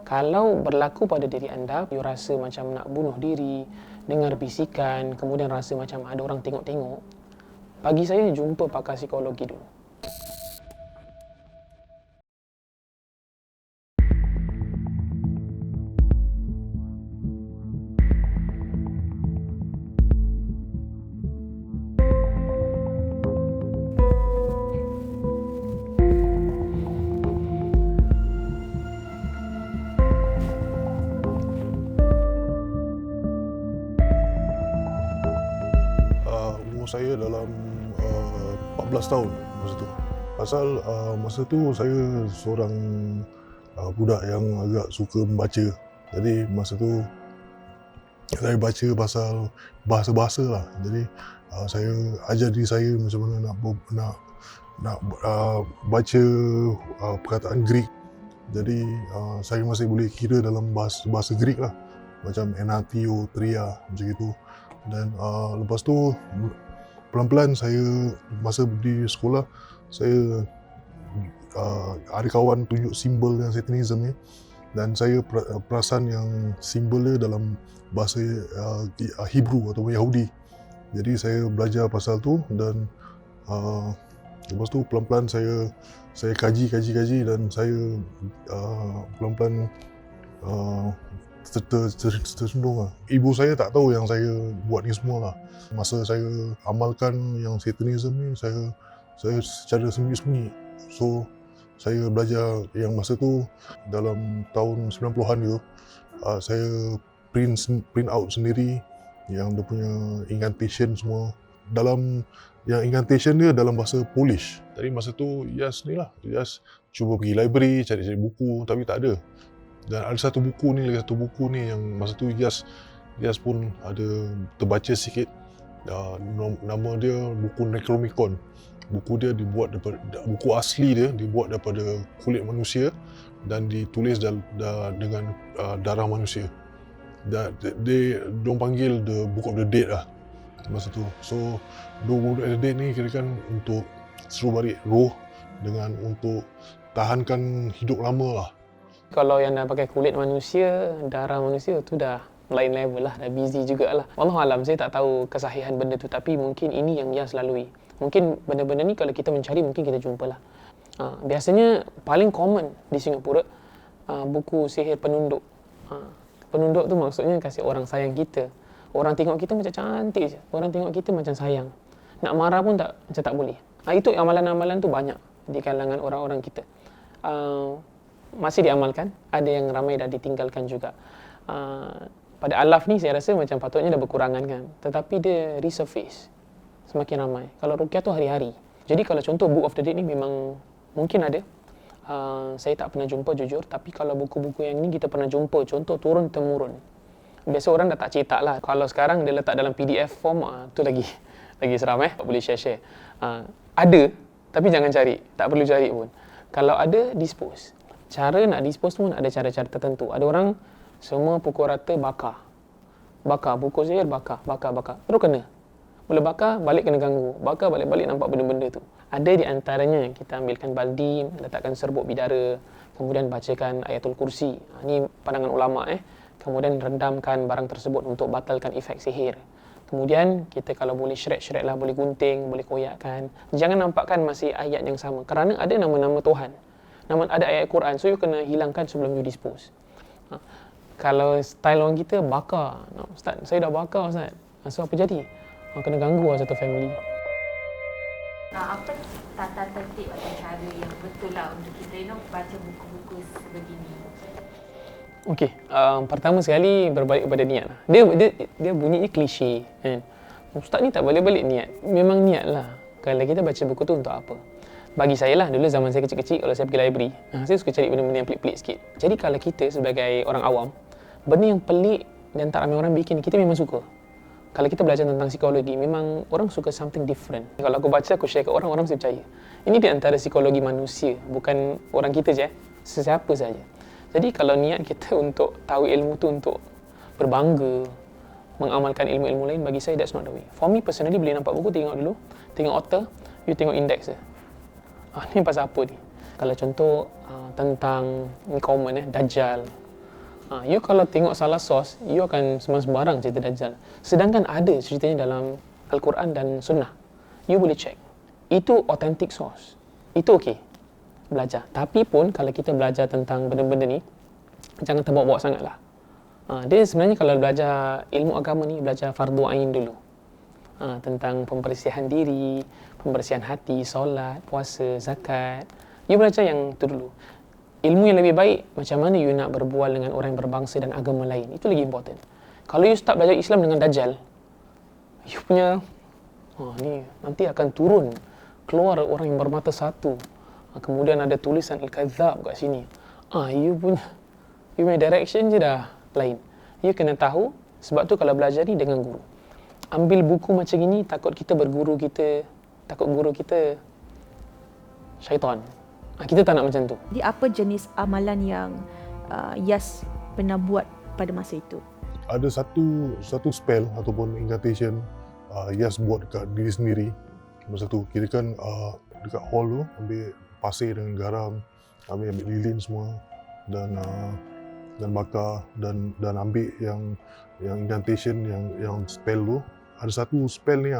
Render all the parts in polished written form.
Kalau berlaku pada diri anda, you rasa macam nak bunuh diri, dengar bisikan, kemudian rasa macam ada orang tengok-tengok, bagi saya jumpa pakar psikologi dulu. Umur saya dalam 14 tahun masa tu. Pasal masa tu saya seorang budak yang agak suka membaca. Jadi masa tu saya baca pasal bahasa-bahasa lah. Jadi saya ajar diri saya macam mana nak baca perkataan Greek. Jadi saya masih boleh kira dalam bahasa Greek lah. Macam enatio, tria, macam itu. Dan lepas tu pelan-pelan saya masa di sekolah saya ada kawan tunjuk simbol yang Satanism ni, dan saya perasan yang simbol dia dalam bahasa Hebrew atau Yahudi. Jadi saya belajar pasal tu, dan lepas tu pelan-pelan saya kaji dan saya pelan-pelan tersendung lah. Ibu saya tak tahu yang saya buat ni semua lah. Masa saya amalkan yang Satanism ni, saya secara sembunyi-sembunyi. So saya belajar yang masa tu dalam tahun 90-an tu, saya print out sendiri yang dia punya incantation semua. Dalam yang incantation dia dalam bahasa Polish. Jadi masa tu Yas ni lah, Yas cuba pergi library cari buku tapi tak ada. Dan ada satu buku ni yang masa tu Yas pun ada terbaca sikit. Nama dia buku Necronomicon. Buku dia dibuat daripada, buku asli dia dibuat daripada kulit manusia dan ditulis dengan darah manusia. Diorang panggil the Book of the Dead lah masa tu. So the Book of the Dead ni kirakan untuk seru balik roh dengan untuk tahankan hidup lama lah. Kalau yang dah pakai kulit manusia, darah manusia, tu dah lain level lah, dah busy jugalah. Wallahualam, saya tak tahu kesahihan benda tu, tapi mungkin ini yang Yas lalui. Mungkin benda-benda ni kalau kita mencari, mungkin kita jumpalah. Biasanya paling common di Singapura, buku sihir penunduk. Penunduk tu maksudnya kasih orang sayang kita. Orang tengok kita macam cantik je, orang tengok kita macam sayang. Nak marah pun macam tak boleh. Itu amalan-amalan tu banyak di kalangan orang-orang kita. Masih diamalkan, ada yang ramai dah ditinggalkan juga. Pada alaf ni saya rasa macam patutnya dah berkurangan kan, tetapi dia resurface semakin ramai. Kalau ruqyah tu hari-hari. Jadi kalau contoh Book of the Dead ni memang mungkin ada. Saya tak pernah jumpa jujur, tapi kalau buku-buku yang ni kita pernah jumpa, contoh turun-temurun. Biasa orang dah tak cetak lah. Kalau sekarang dia letak dalam PDF form, tu lagi seram boleh share. Ada, tapi jangan cari, tak perlu cari pun. Kalau ada, dispose. Cara nak dispose pun ada cara-cara tertentu. Ada orang semua pukul rata bakar, buku sihir bakar. Terus kena. Bila bakar, balik kena ganggu. Bakar, balik nampak benda-benda tu. Ada di antaranya kita ambilkan baldi, letakkan serbuk bidara, kemudian bacakan ayatul kursi. Ini pandangan ulama'. Kemudian rendamkan barang tersebut untuk batalkan efek sihir. Kemudian kita kalau boleh syret-syret lah, boleh gunting, boleh koyakkan. Jangan nampakkan masih ayat yang sama. Kerana ada nama-nama Tuhan. Ada ayat Quran, so you kena hilangkan sebelum you dispose. Kalau style orang kita, bakar. Ustaz, saya dah bakar Ustaz. So apa jadi? Kena ganggu lah satu family. Apa tata tertib atau cara yang betul lah untuk kita baca buku-buku sebegini? Okey, pertama sekali berbalik kepada niat lah. Dia bunyinya klise kan. Ustaz ni tak balik-balik niat. Memang niat lah. Kalau kita baca buku tu untuk apa? Bagi saya lah, dulu zaman saya kecil-kecil, kalau saya pergi library, saya suka cari benda-benda yang pelik-pelik sikit. Jadi kalau kita sebagai orang awam, benda yang pelik dan tak ramai orang bikin, kita memang suka. Kalau kita belajar tentang psikologi, memang orang suka something different. Kalau aku baca, aku share ke orang mesti percaya. Ini di antara psikologi manusia, bukan orang kita je, sesiapa saja. Jadi kalau niat kita untuk tahu ilmu tu untuk berbangga, mengamalkan ilmu-ilmu lain, bagi saya that's not the way. For me personally, bila nampak buku, tengok dulu, tengok author, you tengok index dia. Ni pasal apa ni? Kalau contoh tentang ni common Dajjal, You kalau tengok salah source, you akan sembarang cerita Dajjal. Sedangkan ada ceritanya dalam Al-Quran dan Sunnah. You boleh check. Itu authentic source. Itu okey, belajar. Tapi pun kalau kita belajar tentang benda-benda ni, jangan terbawa-bawa sangat lah. Dia sebenarnya kalau belajar ilmu agama ni, belajar fardu ain dulu. Tentang pembersihan diri, pembersihan hati, solat, puasa, zakat. You belajar yang tu dulu. Ilmu yang lebih baik, macam mana you nak berbual dengan orang yang berbangsa dan agama lain. Itu lagi important. Kalau you start belajar Islam dengan Dajjal, you punya, ni nanti akan turun, keluar orang yang bermata satu. Kemudian ada tulisan Al-Kadzab kat sini. You punya direction je dah lain. You kena tahu, sebab tu kalau belajar ni dengan guru. Ambil buku macam ini, takut kita berguru kita, takut guru kita syaitan. Kita tak nak macam tu. Jadi apa jenis amalan yang Yas pernah buat pada masa itu? Ada satu spell ataupun incantation Yas buat dekat diri sendiri. Masa tu kirakan dekat hall tu ambil pasir dengan garam, ambil lilin semua dan bakar dan ambil yang incantation yang spell tu. Ada satu spell ni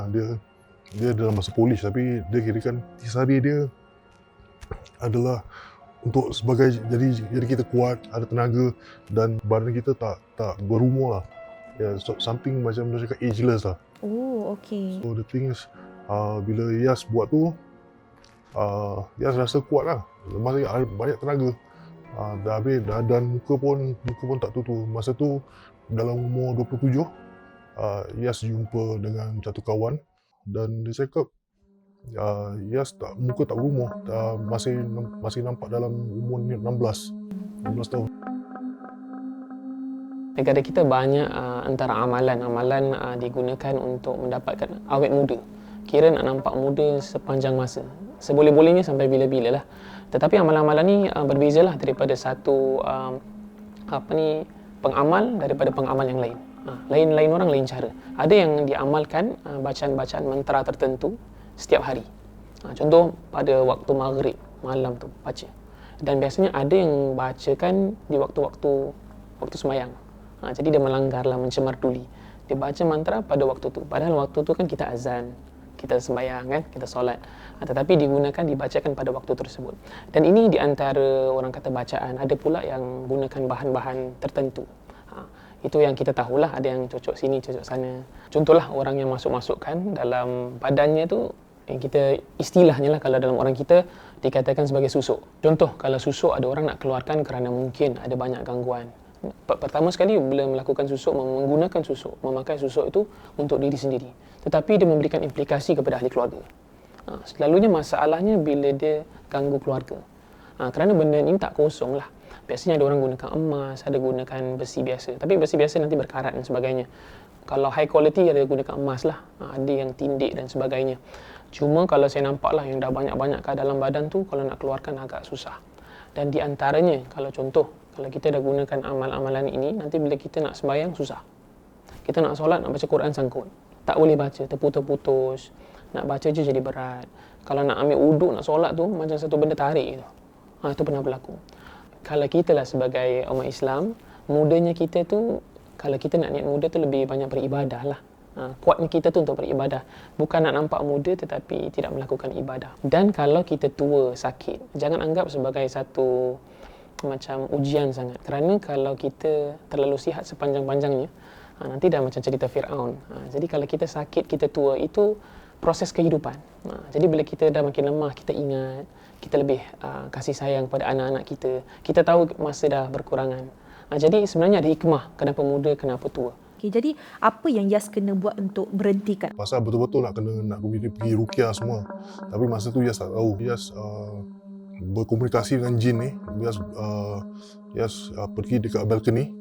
dia dalam bahasa Polish tapi dia kirakan tisari dia adalah untuk sebagai jadi kita kuat, ada tenaga dan badan kita tak berumur lah. Something macam dia cakap ageless lah. Oh, okay. So the thing is bila Yas buat tu Yas rasa kuat lah. Masa ada banyak tenaga. Dah habis dan muka pun tak tutu. Masa tu dalam umur 27 Yas jumpa dengan satu kawan dan dia cakap Yas muka tak berumur, masih nampak dalam umur 16 tahun. Negara kita banyak antara amalan digunakan untuk mendapatkan awet muda. Kira nak nampak muda sepanjang masa. Seboleh-bolehnya sampai bila-bila lah. Tetapi amalan-amalan ni berbezalah daripada satu pengamal daripada pengamal yang lain. Lain orang lain cara. Ada yang diamalkan bacaan-bacaan mantra tertentu setiap hari. Contoh pada waktu maghrib, malam tu baca. Dan biasanya ada yang bacakan di waktu sembahyang. Jadi dia melanggarlah, mencemar duli. Dia baca mantra pada waktu tu. Padahal waktu tu kan kita azan, kita sembahyang kan, kita solat. Tetapi digunakan, dibacakan pada waktu tersebut. Dan ini di antara orang kata bacaan. Ada pula yang gunakan bahan-bahan tertentu. Itu yang kita tahulah, ada yang cocok sini, cocok sana. Contohlah orang yang masuk-masukkan dalam badannya tu, yang kita istilahnya lah kalau dalam orang kita dikatakan sebagai susuk. Contoh, kalau susuk ada orang nak keluarkan kerana mungkin ada banyak gangguan. Pertama sekali bila melakukan susuk, menggunakan susuk, memakai susuk itu untuk diri sendiri. Tetapi dia memberikan implikasi kepada ahli keluarga. Selalunya masalahnya bila dia ganggu keluarga. Kerana benda ini tak kosong lah. Biasanya ada orang gunakan emas, ada gunakan besi biasa. Tapi besi biasa nanti berkarat dan sebagainya. Kalau high quality ada gunakan emas lah. Ada yang tindik dan sebagainya. Cuma kalau saya nampak lah yang dah banyak-banyak kat dalam badan tu, kalau nak keluarkan agak susah. Dan di antaranya, kalau contoh, kalau kita dah gunakan amal-amalan ini, nanti bila kita nak sembahyang, susah. Kita nak solat, nak baca Quran sangkut. Tak boleh baca, terputus-putus. Nak baca je jadi berat. Kalau nak ambil uduk, nak solat tu, macam satu benda tarik tu. Itu pernah berlaku. Kalau kita lah sebagai umat Islam, mudanya kita tu, kalau kita nak niat muda tu lebih banyak beribadah lah. Kuatnya kita tu untuk beribadah. Bukan nak nampak muda tetapi tidak melakukan ibadah. Dan kalau kita tua, sakit, jangan anggap sebagai satu macam ujian sangat. Kerana kalau kita terlalu sihat sepanjang-panjangnya, nanti dah macam cerita Fir'aun. Jadi kalau kita sakit, kita tua, itu proses kehidupan. Jadi bila kita dah makin lemah, kita ingat, kita lebih kasih sayang pada anak-anak kita. Kita tahu masa dah berkurangan. Jadi sebenarnya ada hikmah kenapa muda, kenapa tua. Okay, jadi apa yang Yas kena buat untuk berhentikan? Pasal betul-betul nak pergi ruqyah semua. Tapi masa tu Yas tak tahu. Yas berkomunikasi dengan jin ni. Yas pergi dekat balkoni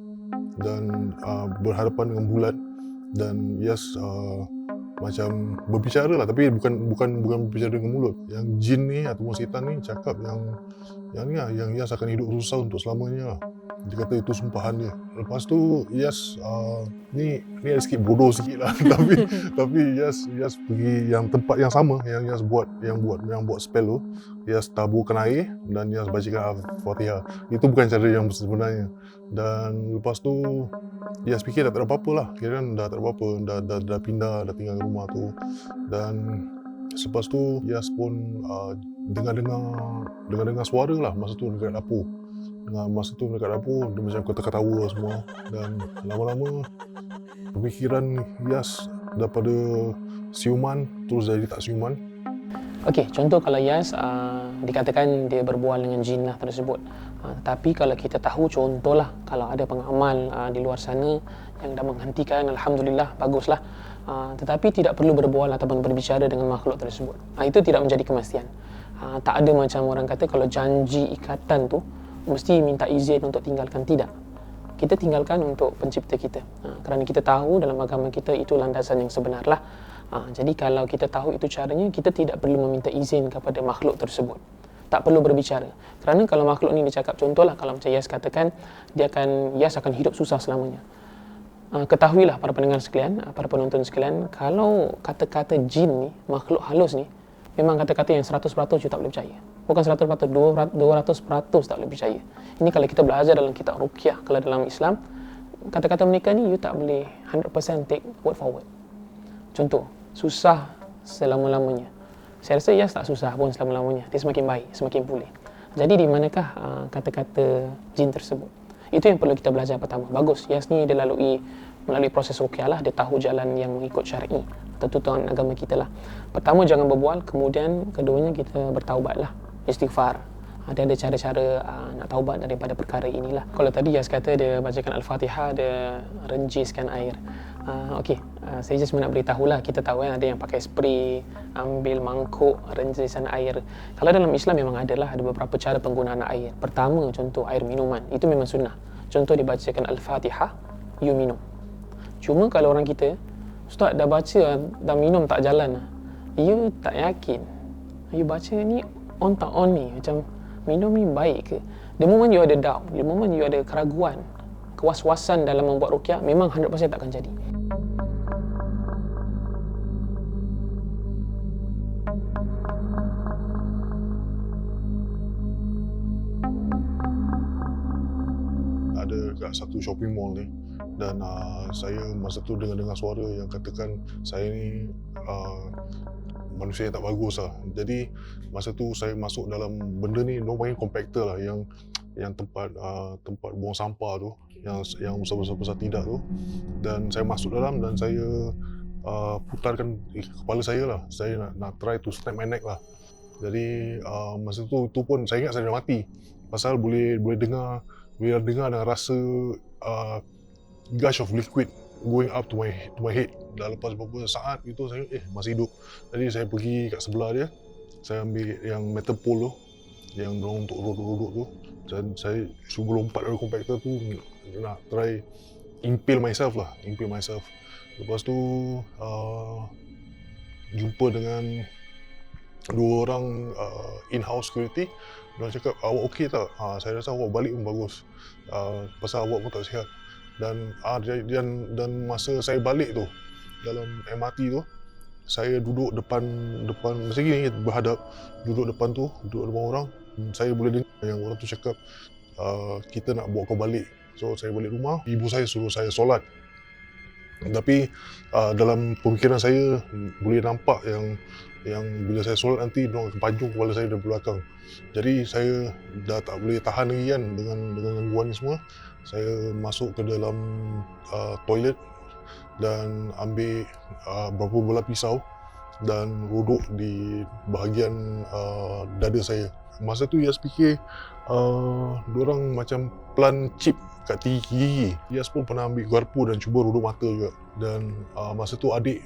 dan berhadapan dengan bulan dan Yas macam berbicara lah, tapi bukan berbicara dengan mulut. Yang jin ni ataupun setan ni cakap yang Yas akan hidup susah untuk selamanya lah. Dia kata itu sumpahan dia. Lepas tu Yas ni ada sikit bodoh sikit lah tapi Yas pergi yang tempat yang sama yang Yas buat spell tu. Yas taburkan air dan Yas bacakan Al-Fatihah. Itu bukan cara yang sebenarnya. Dan lepas tu Yas fikir dah tak ada apa-apa lah. Kira kan dah tak ada apa-apa, dah pindah, dah tinggal rumah tu. Dan selepas tu Yas pun dengar suara lah masa tu dekat dapur. Dia macam ketawa semua. Dan lama-lama pemikiran Yas daripada siuman terus jadi tak siuman. Okey, contoh kalau Yas dikatakan dia berbual dengan jin lah tersebut. Tapi kalau kita tahu contohlah kalau ada pengamal di luar sana yang dah menghentikan, alhamdulillah, baguslah. Tetapi tidak perlu berbual ataupun berbicara dengan makhluk tersebut. Itu tidak menjadi kemastian. Tak ada macam orang kata kalau janji ikatan tu mesti minta izin untuk tinggalkan. Tidak. Kita tinggalkan untuk pencipta kita. Kerana kita tahu dalam agama kita itu landasan yang sebenar lah. Jadi kalau kita tahu itu caranya, kita tidak perlu meminta izin kepada makhluk tersebut. Tak perlu berbicara. Kerana kalau makhluk ni dia cakap, contohlah kalau macam Yas katakan, Yas akan hidup susah selamanya. Ketahuilah para pendengar sekalian, para penonton sekalian, kalau kata-kata jin ni, makhluk halus ni, memang kata-kata yang 100% you tak boleh percaya. Bukan 100%, 200% tak boleh percaya. Ini kalau kita belajar dalam kitab Ruqyah, kalau dalam Islam, kata-kata mereka ni you tak boleh 100% take word for word. Contoh, susah selama-lamanya. Saya rasa Yas tak susah pun selama-lamanya. Dia semakin baik, semakin pulih. Jadi di manakah kata-kata jin tersebut? Itu yang perlu kita belajar pertama. Bagus, Yas ni dia melalui proses ruqyah lah, dia tahu jalan yang mengikut syar'i atau tuntunan agama kita lah. Pertama, jangan berbual. Kemudian keduanya kita bertaubat lah, istighfar. Ada cara-cara nak taubat daripada perkara inilah. Kalau tadi Yas kata dia bacakan Al-Fatihah, dia renjiskan air. Saya just nak beritahu lah, kita tahu ada yang pakai spray, ambil mangkuk, renjisan air. Kalau dalam Islam memang ada beberapa cara penggunaan air. Pertama, contoh air minuman, itu memang sunnah. Contoh dibacakan Al-Fatihah, you minum. Cuma kalau orang kita, Ustaz dah baca, dah minum tak jalan, you tak yakin. You baca ni on tak on ni, macam minum ni baik ke? The moment you ada doubt, the moment you ada keraguan, kewas-wasan dalam membuat ruqyah, memang 100% takkan jadi. Ada kat satu shopping mall ni, dan saya masa tu dengar suara yang katakan saya ni manusia yang tak bagus lah. Jadi masa tu saya masuk dalam benda ni, diorang panggil compactor lah, yang tempat buang sampah tu, yang besar-besar tidak tu. Dan saya masuk dalam dan saya putarkan kepala saya lah. Saya nak try to snap my neck lah. Jadi masa tu pun saya ingat saya dah mati. Pasal boleh dengar dengan rasa gush of liquid going up to my head. Dah lepas beberapa saat itu saya masih hidup. Jadi saya pergi kat sebelah dia, saya ambil yang metal pole tu, yang dorang untuk rodok-rodok tu, dan saya cuba lompat dari compactor tu, nak try impale myself. Lepas tu jumpa dengan dua orang in-house security. Diorang cakap, awak okey tak? Saya rasa awak balik pun bagus, pasal awak pun tak sihat. Dan masa saya balik tu, dalam MRT tu, saya duduk depan macam ni, berhadap, duduk depan orang. Saya boleh dengar yang orang tu cakap, kita nak bawa kau balik. So saya balik rumah, ibu saya suruh saya solat. Tapi dalam pemikiran saya boleh nampak yang bila saya solat nanti diorang akan pancung kepala saya dari belakang. Jadi saya dah tak boleh tahan lagi kan dengan gangguan ni semua. Saya masuk ke dalam toilet dan ambil beberapa bola pisau dan rodok di bahagian dada saya. Masa tu Yas fikir diorang macam plan chip kat gigi. Yas pun pernah ambil garpu dan cuba rodok mata juga. Dan masa tu adik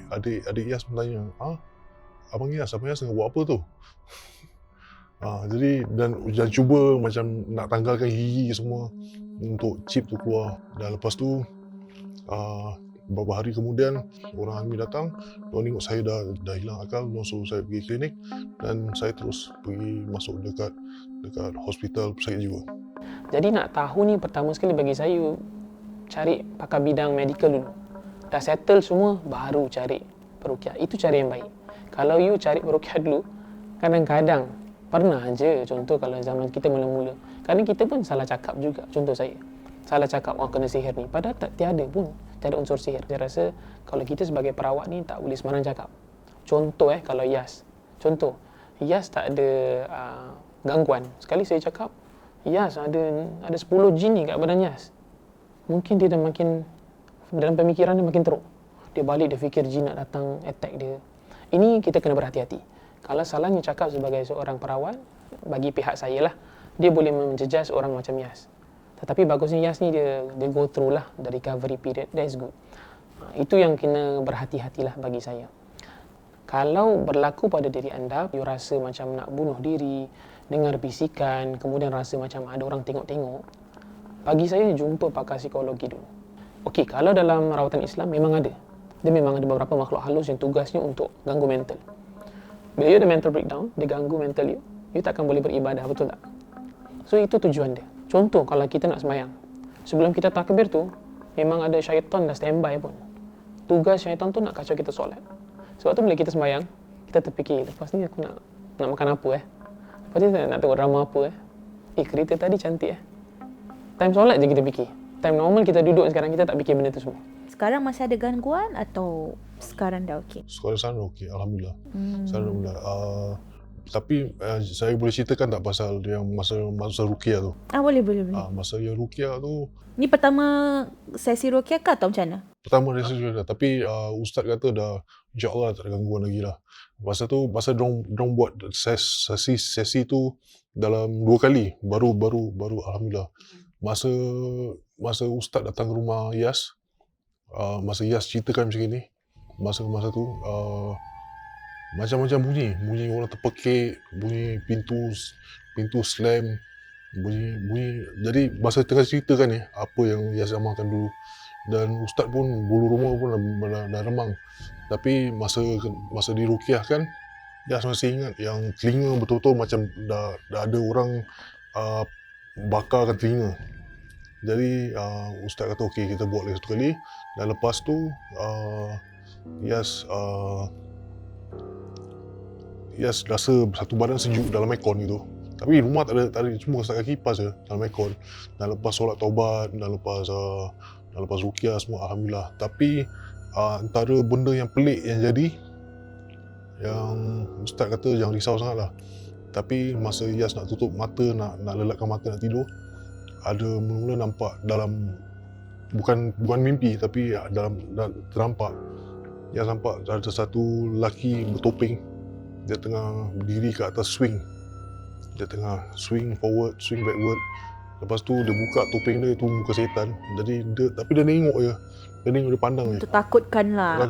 Yas pun tanya, Abang Yas tengah buat apa tu? Jadi dan cuba macam nak tanggalkan gigi semua untuk chip tu keluar. Dan lepas tu beberapa hari kemudian orang army datang, diorang tengok saya dah hilang akal, diorang suruh saya pergi klinik dan saya terus pergi masuk dekat hospital pesakit jiwa. Jadi nak tahu ni pertama sekali bagi saya, cari pakar bidang medical dulu. Dah settle semua, baru cari peruqyah. Itu cara yang baik. Kalau you cari peruqyah dulu, kadang-kadang pernah je, contoh kalau zaman kita mula-mula, kadang kita pun salah cakap juga. Contoh saya, salah cakap orang kena sihir ni, padahal tiada pun, tiada unsur sihir. Saya rasa kalau kita sebagai perawat ni tak boleh sembarang cakap. Contoh kalau Yas, contoh Yas tak ada gangguan. Sekali saya cakap, Yas ada 10 jin ni kat badan Yas. Mungkin dia dah makin, dalam pemikiran dia makin teruk. Dia balik, dia fikir jin nak datang attack dia. Ini kita kena berhati-hati. Kalau salahnya cakap sebagai seorang perawat, bagi pihak saya lah, dia boleh menjejas orang macam Yas. Tetapi bagusnya Yas ni dia go through lah the recovery period. That is good. Itu yang kena berhati-hatilah bagi saya. Kalau berlaku pada diri anda, you rasa macam nak bunuh diri, dengar bisikan, kemudian rasa macam ada orang tengok-tengok, bagi saya jumpa pakar psikologi dulu. Okey, kalau dalam rawatan Islam memang ada. Dia memang ada beberapa makhluk halus yang tugasnya untuk ganggu mental. Bila you ada mental breakdown, dia ganggu mental you takkan boleh beribadah, betul tak? So itu tujuan dia. Contoh kalau kita nak sembahyang, sebelum kita takbir tu, memang ada syaitan dah standby pun. Tugas syaitan tu nak kacau kita solat. Sebab tu bila kita sembahyang, kita terfikir, lepas ni aku nak makan apa Lepas ni nak tengok drama apa kereta tadi cantik Time solat je kita fikir. Time normal kita duduk sekarang, kita tak fikir benda tu semua. Sekarang masih ada gangguan atau sekarang dah okey? Sekarang okey, alhamdulillah. Alhamdulillah. Tapi saya boleh ceritakan tak pasal yang masa ruqyah tu? Boleh. Masa yang ruqyah tu, Ni pertama sesi ruqyah ke atau macam mana? pertama dia sudah, tapi ustaz kata dah insya-Allah tak ada gangguan lagi lah. Masa dorang buat sesi tu dalam 2 kali, baru alhamdulillah. Masa ustaz datang ke rumah Yas, masa Yas ceritakan macam ni, masa tu macam-macam bunyi orang terpekik, bunyi pintu slam, bunyi. Jadi masa tengah ceritakan ni apa yang Yas amalkan dulu, dan ustaz pun bulu rumah pun dah remang. Tapi masa diruqyah kan, Yas masih ingat yang telinga betul-betul macam dah ada orang bakarkan telinga. Jadi ustaz kata okey, kita buat lagi satu kali, dan lepas tu Yas rasa satu badan sejuk dalam aircon gitu. Tapi rumah tak ada cuma setakat kipas je dalam aircon. Dan lepas solat taubat, dan lepas ruqyah semua, alhamdulillah. Tapi antara benda yang pelik yang jadi, yang ustaz kata jangan risau sangatlah. Tapi masa Yas nak tutup mata, nak lelapkan mata nak tidur, ada mula-mula nampak dalam, bukan mimpi, tapi ternampak. Yas nampak ada satu lelaki bertopeng. Dia tengah berdiri kat atas swing. Dia tengah swing forward, swing backward. Lepas tu dia buka topeng dia, itu muka setan. Jadi tapi dia tengok je. Dia pandang je. Takutkan lah.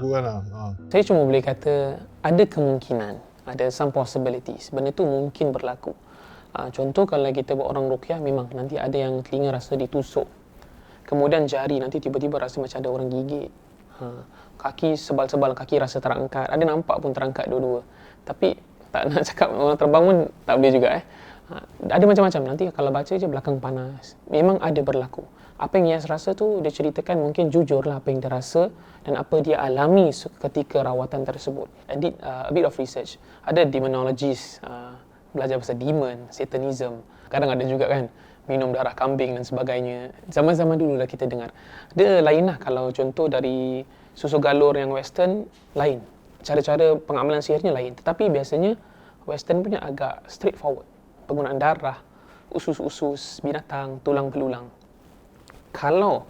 Saya cuma boleh kata ada kemungkinan, ada some possibilities. Benda tu mungkin berlaku. Contoh kalau kita buat orang ruqyah, memang nanti ada yang telinga rasa ditusuk. Kemudian jari nanti tiba-tiba rasa macam ada orang gigit. Kaki sebal-sebal, kaki rasa terangkat. Ada nampak pun terangkat dua-dua. Tapi tak nak cakap orang terbang pun tak boleh juga. Ada macam-macam. Nanti kalau baca je belakang panas. Memang ada berlaku. Apa yang Yas rasa tu dia ceritakan mungkin jujur lah apa yang dia rasa dan apa dia alami ketika rawatan tersebut. I did a bit of research. Ada demonologist belajar pasal demon, satanism. Kadang ada juga kan minum darah kambing dan sebagainya. Zaman-zaman dulu lah kita dengar. Dia lain lah kalau contoh dari susu galur yang western, lain. Cara-cara pengamalan sihirnya lain. Tetapi biasanya western punya agak straightforward. Penggunaan darah, usus-usus binatang, tulang belulang. Kalau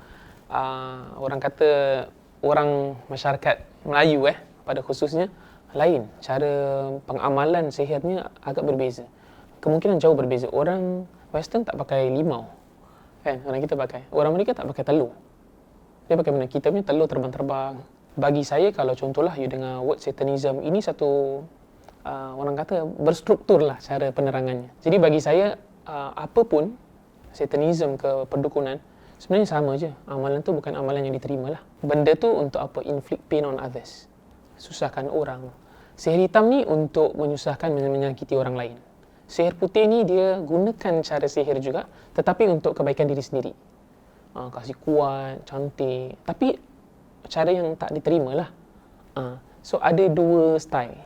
orang kata orang masyarakat Melayu pada khususnya, lain. Cara pengamalan sihirnya agak berbeza. Kemungkinan jauh berbeza. Orang western tak pakai limau. Kan? Orang kita pakai. Orang mereka tak pakai telur. Dia pakai mana? Kita punya telur terbang-terbang. Bagi saya, kalau contohlah you dengar word satanism, ini satu orang kata berstruktur lah cara penerangannya. Jadi bagi saya, apapun satanism ke perdukunan, sebenarnya sama je. Amalan tu bukan amalan yang diterima lah. Benda tu untuk apa? Inflict pain on others. Susahkan orang. Sihir hitam ni untuk menyusahkan, menyakiti orang lain. Sihir putih ni dia gunakan cara sihir juga, tetapi untuk kebaikan diri sendiri. Kasih kuat, cantik. Tapi cara yang tak diterima lah. So ada dua style.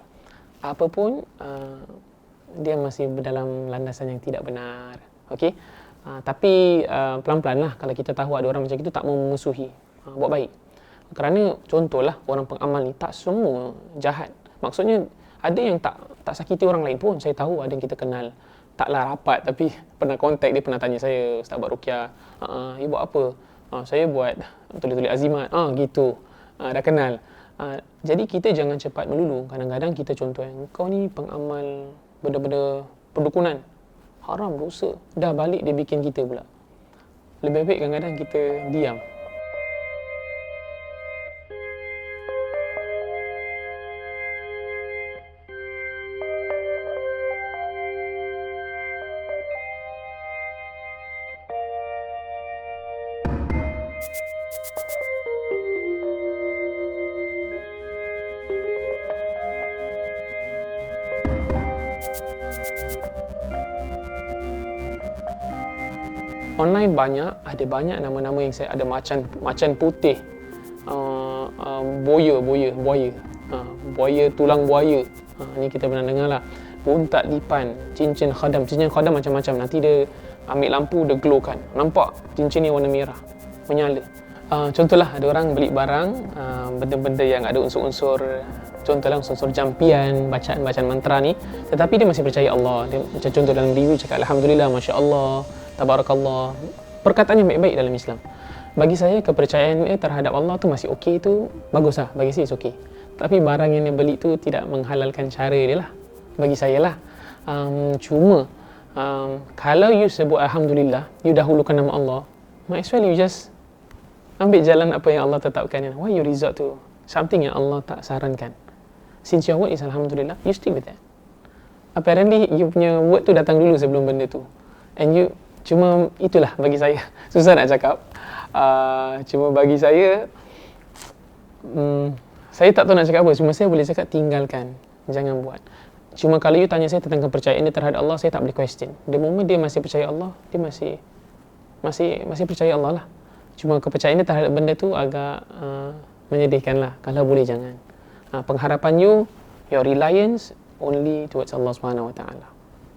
Apa pun, dia masih dalam landasan yang tidak benar. Okay? Tapi pelan-pelan lah, kalau kita tahu ada orang macam itu, tak mau memusuhi. Buat baik. Kerana contohlah, orang pengamal ni tak semua jahat. Maksudnya ada yang tak sakiti orang lain pun. Saya tahu ada yang kita kenal, taklah rapat tapi pernah kontak dia, pernah tanya saya, "Ustaz buat ruqyah, you buat apa?" "Saya buat tulis-tulis azimat." Gitu. Dah kenal. Jadi kita jangan cepat melulu. Kadang-kadang kita contoh, kau ni pengamal benda-benda perdukunan, haram, dosa. Dah balik dia bikin kita pula. Lebih baik kadang-kadang kita diam. Online ada banyak nama-nama yang saya ada, macan putih, buaya tulang buaya, ni kita pernah dengar lah. Buntat lipan, cincin khadam macam-macam. Nanti dia ambil lampu, dia glow kan, nampak cincin ni warna merah, menyala. Contohlah ada orang beli barang, benda-benda yang ada unsur-unsur, contohlah unsur jampian, bacaan mantra ni, tetapi dia masih percaya Allah. Dia, macam contoh dalam review cakap Alhamdulillah, Masya Allah, Tabarakallah. Perkataan yang baik-baik dalam Islam. Bagi saya, kepercayaan dia terhadap Allah tu masih okey tu, bagus lah. Bagi saya, it's okey. Tapi barang yang dia beli tu tidak menghalalkan cara dia lah. Bagi saya lah. Kalau you sebut Alhamdulillah, you dahulukan nama Allah, might as well you just ambil jalan apa yang Allah tetapkan. Why you resort to something yang Allah tak sarankan? Since your word is Alhamdulillah, you stick with that. Apparently, you punya word tu datang dulu sebelum benda tu. And you, cuma itulah bagi saya. Susah nak cakap. Cuma bagi saya, saya tak tahu nak cakap apa. Cuma saya boleh cakap tinggalkan. Jangan buat. Cuma kalau you tanya saya tentang kepercayaan dia terhadap Allah, saya tak boleh question. The moment dia masih percaya Allah, dia masih percaya Allah lah. Cuma kepercayaan dia terhadap benda tu agak menyedihkan lah. Kalau boleh jangan. Pengharapan you, your reliance only towards Allah Subhanahu Wa Taala.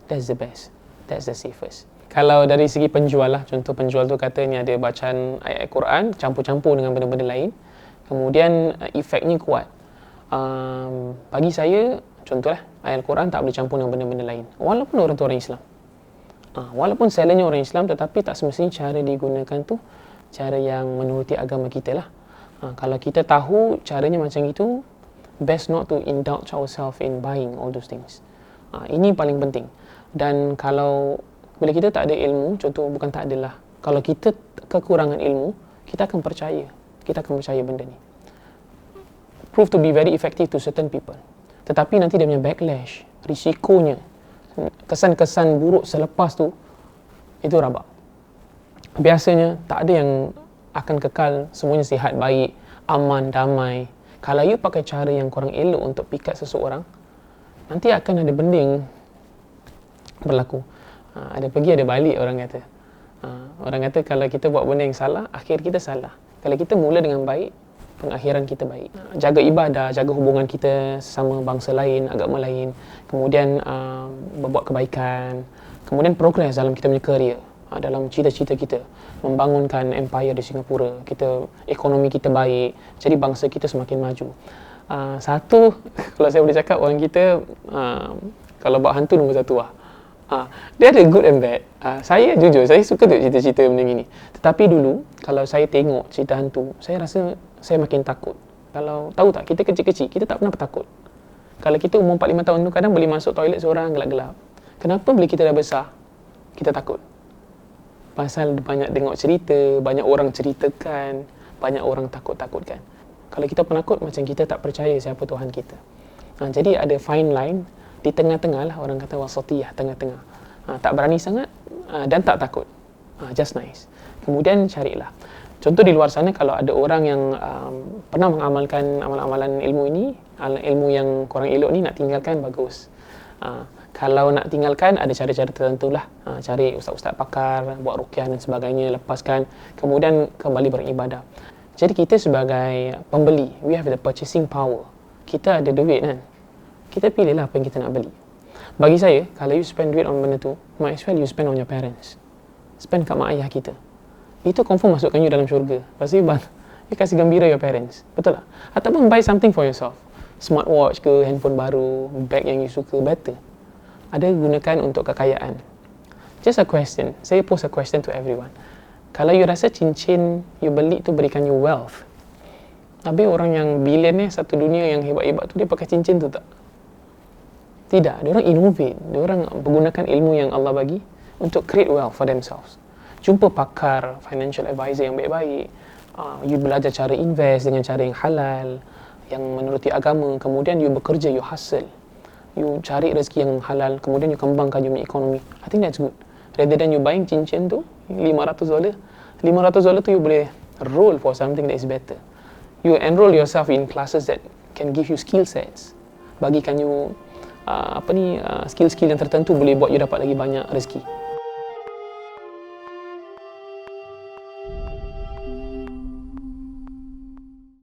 That's the best. That's the safest. Kalau dari segi penjual lah, contoh penjual tu kata ni ada bacaan ayat Quran campur-campur dengan benda-benda lain, kemudian efeknya kuat. Bagi saya, contohlah ayat Quran tak boleh campur dengan benda-benda lain. Walaupun orang tu orang Islam. Walaupun selanya orang Islam, tetapi tak semestinya cara digunakan tu cara yang menuruti agama kita lah. Kalau kita tahu caranya macam itu, best not to indulge ourselves in buying all those things. Ini paling penting. Dan kalau bila kita tak ada ilmu, contoh bukan tak adalah, kalau kita kekurangan ilmu, kita akan percaya benda ni. Prove to be very effective to certain people. Tetapi nanti dia punya backlash, risikonya, kesan-kesan buruk selepas tu, itu rabak. Biasanya tak ada yang akan kekal semuanya sihat, baik, aman, damai. Kalau you pakai cara yang kurang elok untuk pikat seseorang, nanti akan ada benda yang berlaku. Ada pergi ada balik, orang kata. Orang kata kalau kita buat benda yang salah, akhir kita salah. Kalau kita mula dengan baik, pengakhiran kita baik. Jaga ibadah, jaga hubungan kita sesama bangsa lain, agama lain. Kemudian berbuat kebaikan. Kemudian progress dalam kita punya career, dalam cita-cita kita. Membangunkan empire di Singapura. Ekonomi kita baik. Jadi bangsa kita semakin maju. Satu, kalau saya boleh cakap, orang kita kalau buat hantu nombor satu lah. Dia ada good and bad. Saya jujur, saya suka tengok cerita-cerita benda ni. Tetapi dulu, kalau saya tengok cerita hantu, saya rasa saya makin takut. Kalau tahu tak, kita kecil-kecil, kita tak pernah takut. Kalau kita umur 4-5 tahun tu, kadang boleh masuk toilet seorang gelap-gelap. Kenapa bila kita dah besar, kita takut? Pasal banyak tengok cerita, banyak orang ceritakan, banyak orang takut-takutkan. Kalau kita penakut, macam kita tak percaya siapa Tuhan kita. Jadi ada fine line, di tengah-tengah lah, orang kata wasatiyah, tengah-tengah. Tak berani sangat dan tak takut. Just nice. Kemudian carilah. Contoh di luar sana, kalau ada orang yang pernah mengamalkan amalan-amalan ilmu ini, ilmu yang kurang elok ni nak tinggalkan, bagus. Kalau nak tinggalkan, ada cara-cara tertentu lah. Cari ustaz-ustaz pakar, buat ruqyah dan sebagainya, lepaskan, kemudian kembali beribadah. Jadi kita sebagai pembeli, we have the purchasing power. Kita ada duit kan, kita pilihlah apa yang kita nak beli. Bagi saya, kalau you spend duit on benda tu, might as well you spend on your parents. Spend kat mak ayah kita. Itu confirm masukkan you dalam syurga. Lepas tu you kasih gembira your parents. Betul tak? Ataupun buy something for yourself. Smartwatch ke, handphone baru, bag yang you suka, better. Ada gunakan untuk kekayaan. Just a question. Saya pose a question to everyone. Kalau you rasa cincin you beli tu berikan you wealth, habis orang yang billionaire satu dunia yang hebat-hebat tu, dia pakai cincin tu tak? Tidak. Dia orang innovate. Dia orang menggunakan ilmu yang Allah bagi untuk create wealth for themselves. Jumpa pakar, financial advisor yang baik-baik. You belajar cara invest dengan cara yang halal, yang menuruti agama. Kemudian you bekerja, you hustle. You cari rezeki yang halal, kemudian you kembangkan you punya ekonomi. I think that's good. Rather than you buying cincin tu $500, $500 tu you boleh roll for something that is better. You enroll yourself in classes that can give you skill sets, bagikan you skill-skill yang tertentu boleh buat you dapat lagi banyak rezeki.